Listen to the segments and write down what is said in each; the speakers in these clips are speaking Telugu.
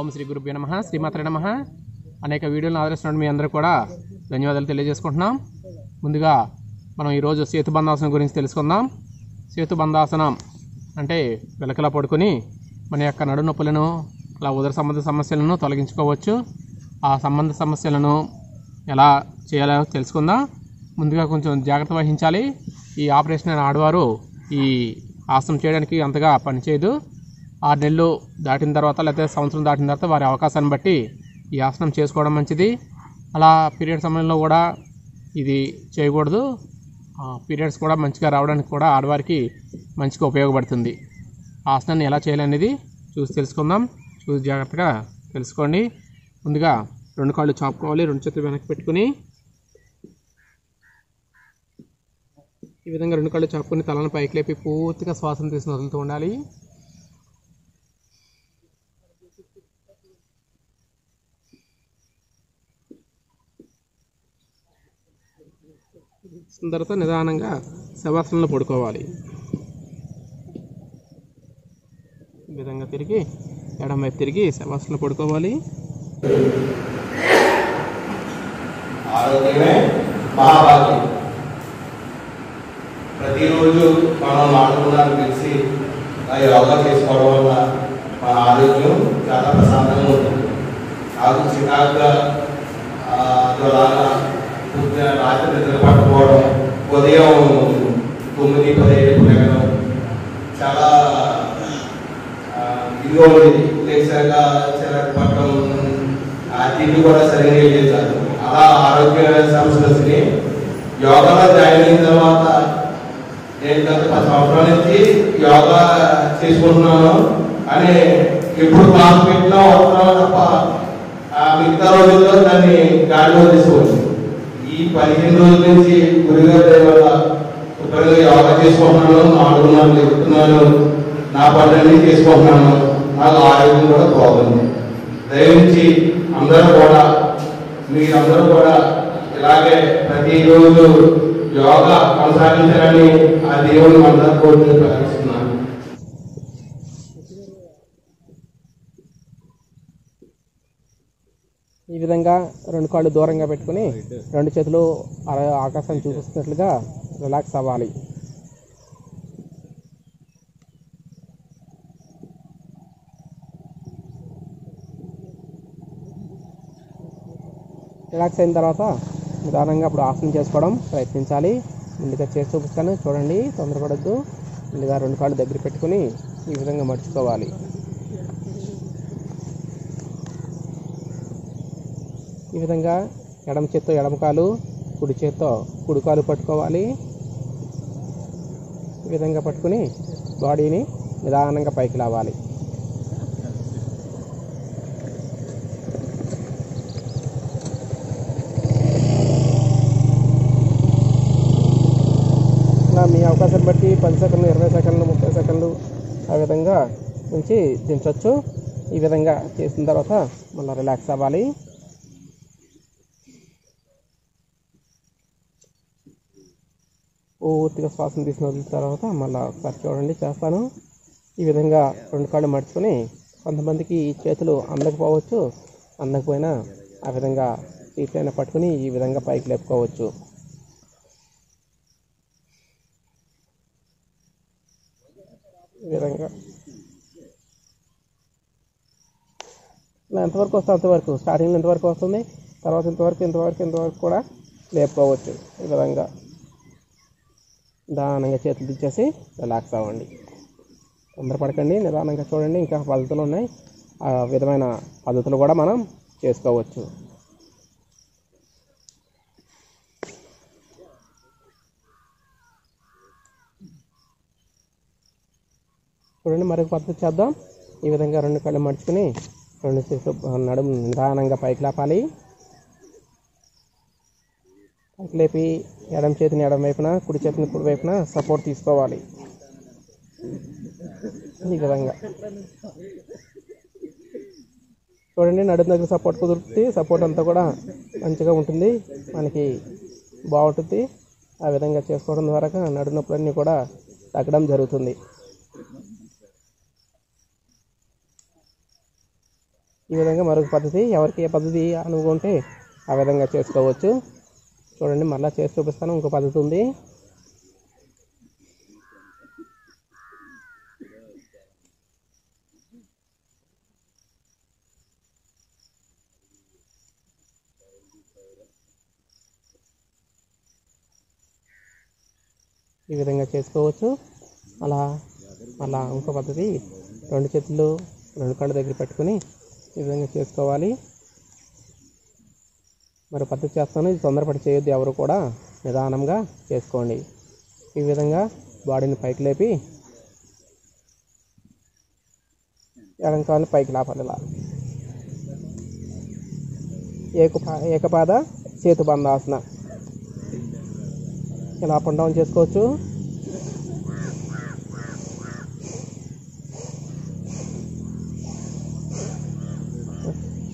ఓం శ్రీ గురుభ్యో నమః శ్రీమాత్రే నమః. అనేక వీడియోలను ఆదరిస్తున్న మీ అందరూ కూడా ధన్యవాదాలు తెలియజేసుకుంటున్నాం. ముందుగా మనం ఈరోజు సేతుబంధాసనం గురించి తెలుసుకుందాం. సేతుబంధాసనం అంటే వెలకలా పడుకొని మన యొక్క నడు నొప్పులను అలా ఉదర సంబంధ సమస్యలను తొలగించుకోవచ్చు. ఆ సంబంధ సమస్యలను ఎలా చేయాలో తెలుసుకుందాం. ముందుగా కొంచెం జాగ్రత్త వహించాలి. ఈ ఆపరేషన్ అయిన ఆడవారు ఈ ఆసనం చేయడానికి అంతగా పనిచేయదు. 6 నెలలు దాటిన తర్వాత లేకపోతే సంవత్సరం దాటిన తర్వాత వారి అవకాశాన్ని బట్టి ఈ ఆసనం చేసుకోవడం మంచిది. అలా పీరియడ్ సమయంలో కూడా ఇది చేయకూడదు. పీరియడ్స్ కూడా మంచిగా రావడానికి కూడా ఆడవారికి మంచిగా ఉపయోగపడుతుంది. ఆసనాన్ని ఎలా చేయాలనేది చూసి తెలుసుకుందాం. చూసి జాగ్రత్తగా తెలుసుకోండి. ముందుగా 2 కాళ్ళు చాపుకోవాలి. 2 చేతులు వెనక్కి పెట్టుకుని ఈ విధంగా 2 కాళ్ళు చాపుకొని తలను పైకి లేపి పూర్తిగా శ్వాసను తీసుకుని వదులుతూ ఉండాలి. తర్వాత నిదానంగా శవాసనంలో పడుకోవాలి. ఈ విధంగా తిరిగి ఎడమ వైపు తిరిగి శవాసనంలో పడుకోవాలి. ఆరోగ్యమే మహాభాగ్యం. ప్రతిరోజు మనం మాట్లాడుకున్నాను తెలిసి యోగా చేసుకోవడం వల్ల మన ఆరోగ్యం చాలా ప్రశాంతంగా ఉంటుంది. నాకు చికాకుగా రాత్రి నిద్ర పట్టుకోవడం, ఉదయం 9-10 లేగడం చాలా ఇదిగా ఉండేది. లేచాక చిరాకు పట్టడం, ఆ తిండి కూడా సరిగ్గా వెళ్ళేది. అలా ఆరోగ్య సమస్యలు వచ్చినాయి. యోగాలో జాయిన్ అయిన తర్వాత నేను గత 10 సంవత్సరాల నుంచి యోగా చేసుకుంటున్నాను. కానీ ఎప్పుడు క్లాస్ పెట్టినా వస్తున్నాను తప్ప మిగతా రోజుల్లో దాన్ని గాడిలో తీసుకోవచ్చు. ఈ 15 రోజుల నుంచి గురుగారి వల్ల శుభ్రంగా యోగా చేసుకుంటున్నాను. 4 గంటలు ఎక్కుతున్నాను. నా పనులన్నీ చేసుకుంటున్నాను. నాకు ఆరోగ్యం కూడా బాగుంది. దయవుంచి మీరందరూ కూడా ఇలాగే ప్రతిరోజు యోగా కొనసాగించాలని ఆ దేవుని అందరూ కోరుతూ ప్రార్థిస్తున్నాను. ఈ విధంగా 2 కాళ్ళు దూరంగా పెట్టుకుని 2 చేతులు ఆకాశాన్ని చూపిస్తున్నట్లుగా రిలాక్స్ అవ్వాలి. రిలాక్స్ అయిన తర్వాత నిదానంగా ఇప్పుడు ఆసనం చేసుకోవడం ప్రయత్నించాలి. ముందుగా చేసి చూపిస్తాను, చూడండి, తొందరపడద్దు. ముందుగా 2 కాళ్ళు దగ్గర పెట్టుకుని ఈ విధంగా మడుచుకోవాలి. ఈ విధంగా ఎడమ చేత్తో ఎడమ కాలు, కుడి చేత్తో కుడి కాలు పట్టుకోవాలి. ఈ విధంగా పట్టుకుని బాడీని నిదానంగా పైకి లావాలి. మీ అవకాశం బట్టి 10 సెకండ్లు, 20 సెకండ్లు, 30 సెకండ్లు ఆ విధంగా ఉంచి దించవచ్చు. ఈ విధంగా చేసిన తర్వాత మళ్ళీ రిలాక్స్ అవ్వాలి. పూర్తిగా శ్వాసను తీసుకుని వదిలిన తర్వాత మళ్ళీ ఒకసారి చూడండి, చేస్తాను. ఈ విధంగా 2 కాళ్ళు మడుచుకొని, కొంతమందికి ఈ చేతులు అందకపోవచ్చు, అందకపోయినా ఆ విధంగా చేతిని పట్టుకుని ఈ విధంగా పైకి లేపుకోవచ్చు. ఈ విధంగా ఇలా ఎంతవరకు వస్తే అంతవరకు, స్టార్టింగ్లో ఎంతవరకు వస్తుంది, తర్వాత ఇంతవరకు కూడా లేపుకోవచ్చు. ఈ విధంగా నిదానంగా చేతులు తెచ్చేసి రిలాక్స్ అవ్వండి. తొందరపడకండి, నిదానంగా చూడండి. ఇంకా పద్ధతులు ఉన్నాయి. ఆ విధమైన పద్ధతులు కూడా మనం చేసుకోవచ్చు. చూడండి, మరొక పద్ధతి చేద్దాం. ఈ విధంగా 2 కాళ్ళు మడుచుకుని 2 చేతులు నడుము నిదానంగా పైకి లేపాలి. పైకి లేపి ఎడమ చేతిని ఎడమ వైపున, కుడి చేతిని కుడి వైపున సపోర్ట్ తీసుకోవాలి. ఈ విధంగా చూడండి, నడుము దగ్గర సపోర్ట్ కుదురుతుంది. సపోర్ట్ అంతా కూడా మంచిగా ఉంటుంది, మనకి బాగుంటుంది. ఆ విధంగా చేసుకోవడం ద్వారా నడుము నొప్పులన్నీ కూడా తగ్గడం జరుగుతుంది. ఈ విధంగా మరొక పద్ధతి, ఎవరికి ఏ పద్ధతి అనుకుంటే ఆ విధంగా చేసుకోవచ్చు. చూడండి, మళ్ళీ చేసి చూపిస్తాను. ఇంకో పద్ధతి ఉంది. ఈ విధంగా చేసుకోవచ్చు. అలా ఇంకో పద్ధతి, 2 చేతులు 2 కాళ్ళ దగ్గర పెట్టుకుని ఈ విధంగా చేసుకోవాలి. మరి పద్ధతి చేస్తాను, ఇది తొందరపడి చేయొద్దు, ఎవరు కూడా నిదానంగా చేసుకోండి. ఈ విధంగా బాడీని పైకి లేపి ఎడం కాళ్ళని పైకి లేపాలి. ఇలా ఏకపాద సేతుబంధాసన ఇలా అప్ అండ్ డౌన్ చేసుకోవచ్చు.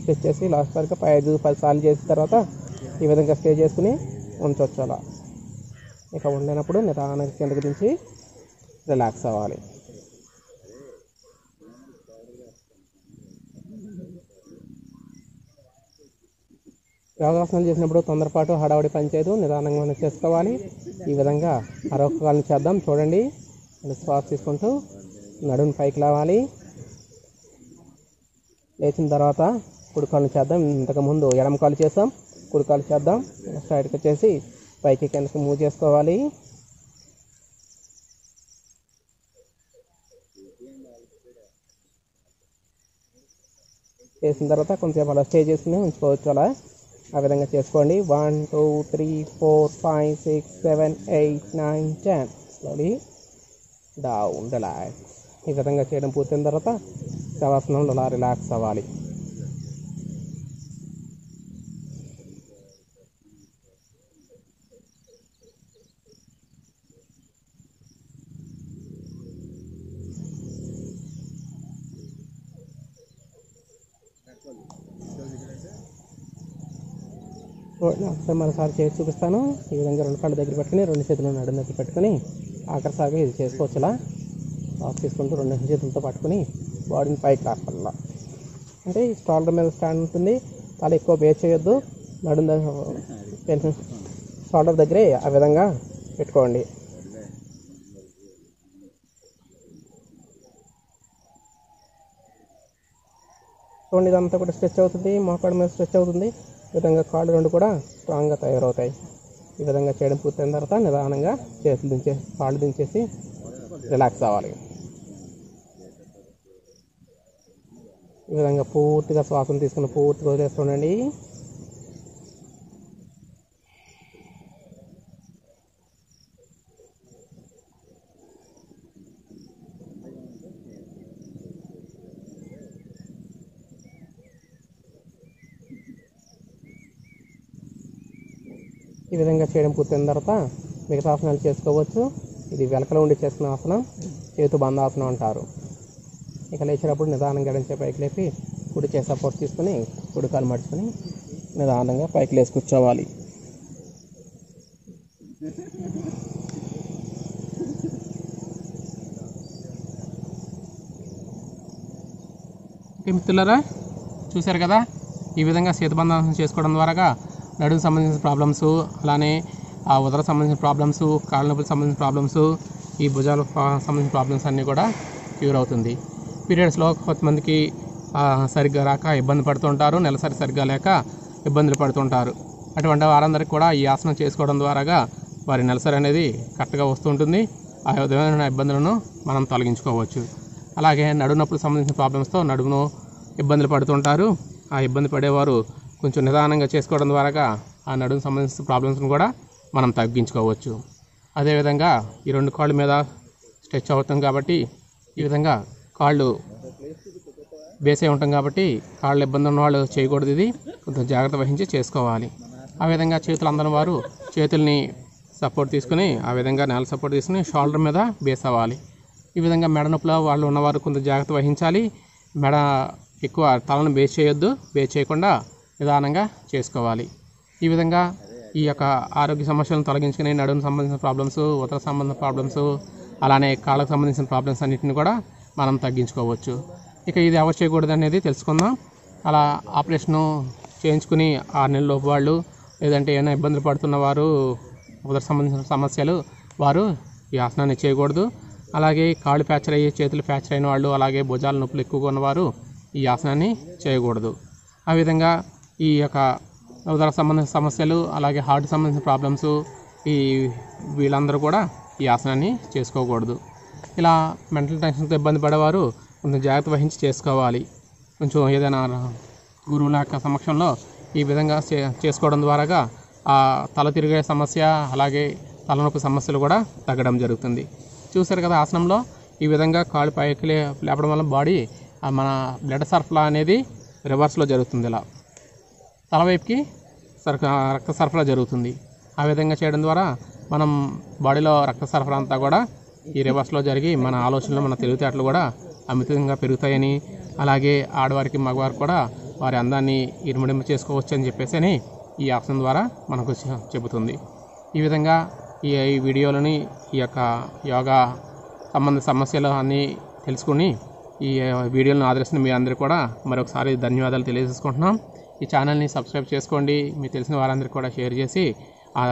స్ట్రెచ్ చేసి లాస్ట్ వరకు 5-10 సార్లు చేసిన తర్వాత ఈ విధంగా స్టే చేసుకుని ఉంచవచ్చు. అలా ఇక ఉండేటప్పుడు నిదానంగా కిందకి దించి రిలాక్స్ అవ్వాలి. యోగాసనాలు చేసినప్పుడు తొందరపాటు హడావుడి పనిచేయదు, నిదానంగా మనం చేసుకోవాలి. ఈ విధంగా మరొక కాళ్ళని చేద్దాం. చూడండి, శ్వాస తీసుకుంటూ నడుము పైకి లేవాలి. లేచిన తర్వాత కుడి కాళ్ళని చేద్దాం. ఇంతకుముందు ఎడమ కాళ్ళు చేసాం, కుడి కాళ్ళు చేద్దాం. స్ట్రైట్గా చేసి పైకి కిందకి మూవ్ చేసుకోవాలి. చేసిన తర్వాత కొంచెంసేపు అలా స్టే చేసుకుని ఉంచుకోవచ్చు. అలా ఆ విధంగా చేసుకోండి. 1 2 3 4 5 6 7 8 9 10 స్లోలీ డౌన్ రిలాక్స్. ఈ విధంగా చేయడం పూర్తయిన తర్వాత శవాసనంలో అలా రిలాక్స్ అవ్వాలి. ఒకసారి మరోసారి చేసి చూపిస్తాను. ఈ విధంగా 2 కాళ్ళ దగ్గర పెట్టుకుని 2 చేతులు నడుము దగ్గర పెట్టుకుని ఆఖరిసారిగా ఇది చేసుకోవచ్చు. ఇలా ఆఫ్ తీసుకుంటూ 2 చేతులతో పట్టుకుని బాడీని పైకి లాక్కాల. అంటే ఈ షోల్డర్ మీద స్టాండ్ ఉంటుంది, తల ఎక్కువ బేస్ చేయొద్దు. నడుము షోల్డర్ దగ్గరే ఆ విధంగా పెట్టుకోండి. చూడండి, ఇదంతా కూడా స్ట్రెచ్ అవుతుంది, మోకాళ్ళ మీద స్ట్రెచ్ అవుతుంది. ఈ విధంగా కాళ్ళు 2 కూడా స్ట్రాంగ్గా తయారవుతాయి. ఈ విధంగా చేయడం పూర్తయిన తర్వాత నిదానంగా కాళ్ళు దించేసి రిలాక్స్ అవ్వాలి. ఈ విధంగా పూర్తిగా శ్వాసను తీసుకుని పూర్తిగా వదిలేస్తుండండి. ఈ విధంగా చేయడం పూర్తయిన తర్వాత మిగతా ఆసనాలు చేసుకోవచ్చు. ఇది వెలకలో ఉండి చేస్తున్న ఆసనం చేతు బంధాసనం అంటారు. ఇక లేచినప్పుడు నిదానంగా ఎడంచే పైకి లేపి కుడి చేసి సపోర్ట్ తీసుకుని కుడి కాలు మడుచుకొని నిదానంగా పైకి లేచి కూర్చోవాలి. మిత్రులారా, చూశారు కదా, ఈ విధంగా సేతుబంధాసనం చేసుకోవడం ద్వారా నడుముకు సంబంధించిన ప్రాబ్లమ్స్, అలానే ఆ ఉదర సంబంధించిన ప్రాబ్లమ్స్, కాళ్ళ నొప్పులకు సంబంధించిన ప్రాబ్లమ్స్, ఈ భుజాలకు సంబంధించిన ప్రాబ్లమ్స్ అన్నీ కూడా క్యూర్ అవుతుంది. పీరియడ్స్లో కొంతమందికి సరిగ్గా రాక ఇబ్బంది పడుతుంటారు, నెలసరి సరిగ్గా లేక ఇబ్బందులు పడుతుంటారు. అటువంటి వారందరికీ కూడా ఈ ఆసనం చేసుకోవడం ద్వారా వారి నెలసరి అనేది కరెక్ట్గా వస్తుంటుంది. ఆ విధమైన ఇబ్బందులను మనం తొలగించుకోవచ్చు. అలాగే నడుము నొప్పులకు సంబంధించిన ప్రాబ్లమ్స్తో నడుమును ఇబ్బందులు పడుతుంటారు. ఆ ఇబ్బంది పడేవారు కొంచెం నిదానంగా చేసుకోవడం ద్వారా ఆ నడుము సంబంధించిన ప్రాబ్లమ్స్ను కూడా మనం తగ్గించుకోవచ్చు. అదేవిధంగా ఈ 2 కాళ్ళ మీద స్ట్రెచ్ అవుతాం కాబట్టి ఈ విధంగా కాళ్ళు బేసే ఉంటాం కాబట్టి కాళ్ళు ఇబ్బంది ఉన్న వాళ్ళు చేయకూడదు. ఇది కొంచెం జాగ్రత్త వహించి చేసుకోవాలి. ఆ విధంగా చేతులు అందరం వారు చేతుల్ని సపోర్ట్ తీసుకుని ఆ విధంగా నేల సపోర్ట్ తీసుకుని షోల్డర్ మీద బేస్ అవ్వాలి. ఈ విధంగా మెడ నొప్పులో వాళ్ళు ఉన్నవారు కొంచెం జాగ్రత్త వహించాలి. మెడ ఎక్కువ తలను బేస్ చేయొద్దు, బేస్ చేయకుండా నిదానంగా చేసుకోవాలి. ఈ విధంగా ఈ యొక్క ఆరోగ్య సమస్యలను తొలగించుకుని నడుము సంబంధించిన ప్రాబ్లమ్స్, ఉదర సంబంధించిన ప్రాబ్లమ్స్, అలానే కాళ్ళకు సంబంధించిన ప్రాబ్లమ్స్ అన్నింటిని కూడా మనం తగ్గించుకోవచ్చు. ఇక ఇది ఎవరు చేయకూడదు అనేది తెలుసుకుందాం. అలా ఆపరేషను చేయించుకుని 6 నెలల లోపు వాళ్ళు, లేదంటే ఏమైనా ఇబ్బందులు పడుతున్న వారు, ఉదర సంబంధించిన సమస్యలు వారు ఈ ఆసనాన్ని చేయకూడదు. అలాగే కాళ్ళు ఫ్రాక్చర్ అయ్యి చేతులు ఫ్రాక్చర్ అయిన వాళ్ళు, అలాగే భుజాల నొప్పులు ఎక్కువగా ఉన్నవారు ఈ ఆసనాన్ని చేయకూడదు. ఆ విధంగా ఈ యొక్క ఉదర సంబంధించిన సమస్యలు, అలాగే హార్ట్ సంబంధించిన ప్రాబ్లమ్స్ వీళ్ళందరూ కూడా ఈ ఆసనాన్ని చేసుకోకూడదు. ఇలా మెంటల్ టెన్షన్తో ఇబ్బంది పడేవారు కొంచెం జాగ్రత్త వహించి చేసుకోవాలి. కొంచెం ఏదైనా గురువుల యొక్క సమక్షంలో ఈ విధంగా చేసుకోవడం ద్వారాగా ఆ తల తిరిగే సమస్య, అలాగే తలనొప్పి సమస్యలు కూడా తగ్గడం జరుగుతుంది. చూశారు కదా, ఆసనంలో ఈ విధంగా కాళ్ళు పైకి లేపడం వల్ల బాడీ మన బ్లడ్ సరఫరా అనేది రివర్స్లో జరుగుతుంది. ఇలా తలవైపుకి రక్త సరఫరా జరుగుతుంది. ఆ విధంగా చేయడం ద్వారా మనం బాడీలో రక్త సరఫరా అంతా కూడా ఈ రివర్స్లో జరిగి మన ఆలోచనలు, మన తెలివితేటలు కూడా అమితంగా పెరుగుతాయని, అలాగే ఆడవారికి మగవారికి కూడా వారి అందాన్ని ఇరుముడింపు చేసుకోవచ్చు అని చెప్పేసి ఈ ఆసనం ద్వారా మనకు చెబుతుంది. ఈ విధంగా ఈ వీడియోలని, ఈ యొక్క యోగా సంబంధ సమస్యలు అన్నీ తెలుసుకుని ఈ వీడియోలను ఆదరిస్తున్న మీ అందరికీ కూడా మరొకసారి ధన్యవాదాలు తెలియజేసుకుంటున్నాం. ఈ ఛానల్ని సబ్స్క్రైబ్ చేసుకోండి. మీకు తెలిసిన వారందరికీ కూడా షేర్ చేసి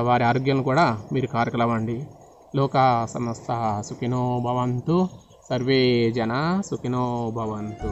వారి ఆరోగ్యాన్ని కూడా మీరు కారకులవ్వండి. లోకా సమస్త సుఖినో భవంతు, సర్వే జనా సుఖినో భవంతు.